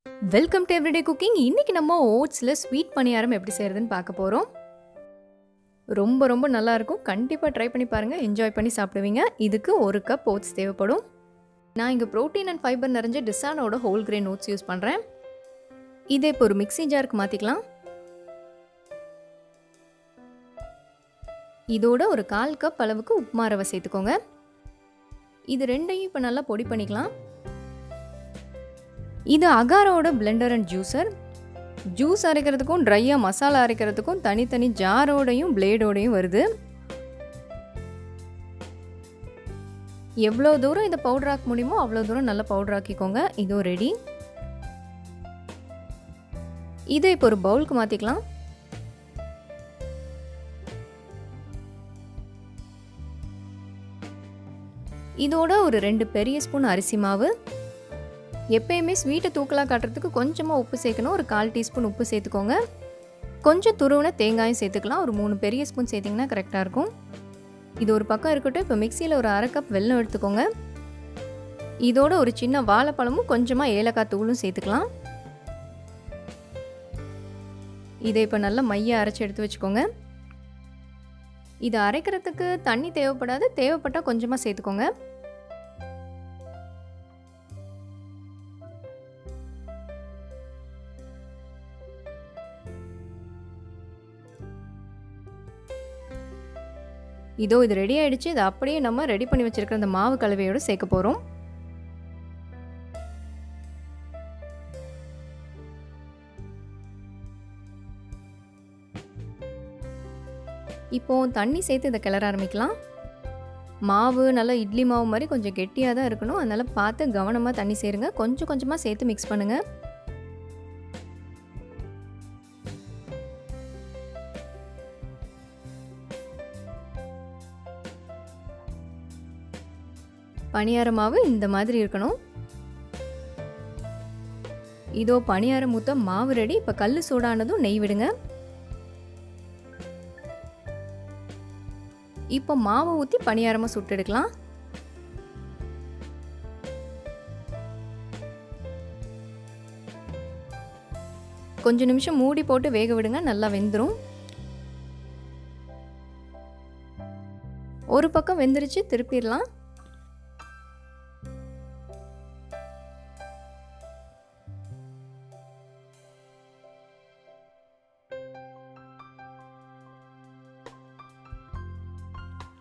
Welcome to everyday cooking. இன்றைக்கி நம்ம ஓட்ஸில் sweet பணியாரம் எப்படி செய்கிறதுன்னு பார்க்க போகிறோம். ரொம்ப ரொம்ப நல்லாயிருக்கும். கண்டிப்பாக ட்ரை பண்ணி பாருங்கள், என்ஜாய் பண்ணி சாப்பிடுவீங்க. இதுக்கு 1 கப் ஓட்ஸ் தேவைப்படும். நான் இங்கே ப்ரோட்டீன் அண்ட் ஃபைபர் நிறைஞ்ச டிசானோட ஹோல் கிரெயின் ஓட்ஸ் யூஸ் பண்ணுறேன். இதை இப்போ ஒரு மிக்ஸி ஜாருக்கு மாற்றிக்கலாம். இதோட ஒரு 1/4 கப் அளவுக்கு உப்புமா ரவை சேர்த்துக்கோங்க. இது ரெண்டையும் இப்போ நல்லா பொடி பண்ணிக்கலாம். இது அகாரோட பிளெண்டர் அண்ட் ஜூஸர். ஜூஸ் அரைக்கிறதுக்கும் ட்ரையாக மசாலா அரைக்கிறதுக்கும் தனித்தனி ஜாரோடையும் பிளேடோடையும் வருது. எவ்வளோ தூரம் இதை பவுடர் ஆக்க முடியுமோ அவ்வளோ தூரம் நல்லா பவுடர் ஆக்கிக்கோங்க. இதோ ரெடி. இதை இப்போ ஒரு பவுலுக்கு மாற்றிக்கலாம். இதோட ஒரு 2 பெரிய ஸ்பூன் அரிசி மாவு. எப்பயுமே ஸ்வீட்டை தூக்கலாக காட்டுறதுக்கு கொஞ்சமாக உப்பு சேர்க்கணும். ஒரு 1/4 டீஸ்பூன் உப்பு சேர்த்துக்கோங்க. கொஞ்சம் துருவின தேங்காயும் சேர்த்துக்கலாம். ஒரு 3 பெரிய ஸ்பூன் சேர்த்திங்கன்னா கரெக்டாக இருக்கும். இது ஒரு பக்கம் இருக்கட்டும். இப்போ மிக்சியில் ஒரு 1/2 கப் வெல்லம் எடுத்துக்கோங்க. இதோட ஒரு சின்ன வாழைப்பழமும் கொஞ்சமாக ஏலக்காய் தூளும் சேர்த்துக்கலாம். இதை இப்போ நல்லா மைய அரைச்சி எடுத்து வச்சுக்கோங்க. இதை அரைக்கிறதுக்கு தண்ணி தேவைப்படாது, தேவைப்பட்டால் கொஞ்சமாக சேர்த்துக்கோங்க. இதோ இது ரெடி ஆகிடுச்சு. இதை அப்படியே நம்ம ரெடி பண்ணி வச்சுருக்கிற அந்த மாவு கலவையோடு சேர்க்க போகிறோம். இப்போ தண்ணி சேர்த்து இதை கிளற ஆரம்பிக்கலாம். மாவு நல்லா இட்லி மாவு மாதிரி கொஞ்சம் கெட்டியாக தான் இருக்கணும். அதனால் பார்த்து கவனமாக தண்ணி சேருங்க. கொஞ்சம் கொஞ்சமாக சேர்த்து மிக்ஸ் பண்ணுங்கள். பணியார மாவு இந்த மாதிரி இருக்கணும். இதோ பணியாரம் ஊற்ற மாவு ரெடி. இப்போ கல் சூடானதும் நெய் விடுங்க. இப்போ மாவை ஊற்றி பணியாரமாக சுட்டு எடுக்கலாம். கொஞ்சம் நிமிஷம் மூடி போட்டு வேக விடுங்க. நல்லா வெந்துடும். ஒரு பக்கம் வெந்துருச்சு, திருப்பிடலாம்.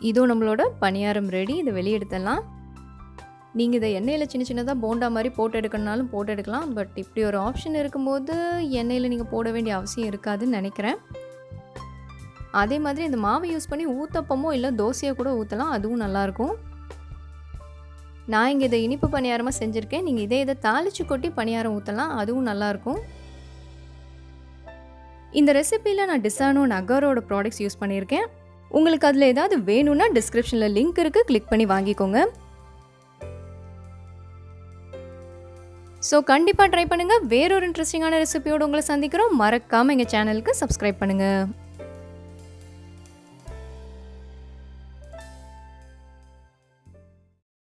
இதோ நம்மளோட பணியாரம் ரெடி. இதை வெளியே எடுத்துடலாம். நீங்கள் இதை எண்ணெயில் சின்ன சின்னதாக போண்டா மாதிரி போட்டு எடுக்கணுனாலும் போட்டு எடுக்கலாம். பட் இப்படி ஒரு ஆப்ஷன் இருக்கும்போது எண்ணெயில் நீங்கள் போட வேண்டிய அவசியம் இருக்காதுன்னு நினைக்கிறேன். அதே மாதிரி இந்த மாவை யூஸ் பண்ணி ஊத்தப்பமோ இல்லை தோசையோ கூட ஊற்றலாம். அதுவும் நல்லாயிருக்கும். நான் இங்கே இதை இனிப்பு பணியாரமாக செஞ்சுருக்கேன். நீங்கள் இதை தாளித்து கொட்டி பணியாரம் ஊற்றலாம். அதுவும் நல்லாயிருக்கும். இந்த ரெசிபியில் நான் டிசானோ அகாரோட ப்ராடக்ட்ஸ் யூஸ் பண்ணியிருக்கேன். உங்களுக்கு அதில் ஏதாவது வேணும்னா டிஸ்கிரிப்ஷனில் லிங்க் இருக்குது, கிளிக் பண்ணி வாங்கிக்கோங்க. ஸோ கண்டிப்பாக ட்ரை பண்ணுங்கள். வேறொரு இன்ட்ரெஸ்டிங்கான ரெசிபியோடு உங்களை சந்திக்கிறோம். மறக்காமல் எங்கள் சேனலுக்கு சப்ஸ்கிரைப் பண்ணுங்கள்.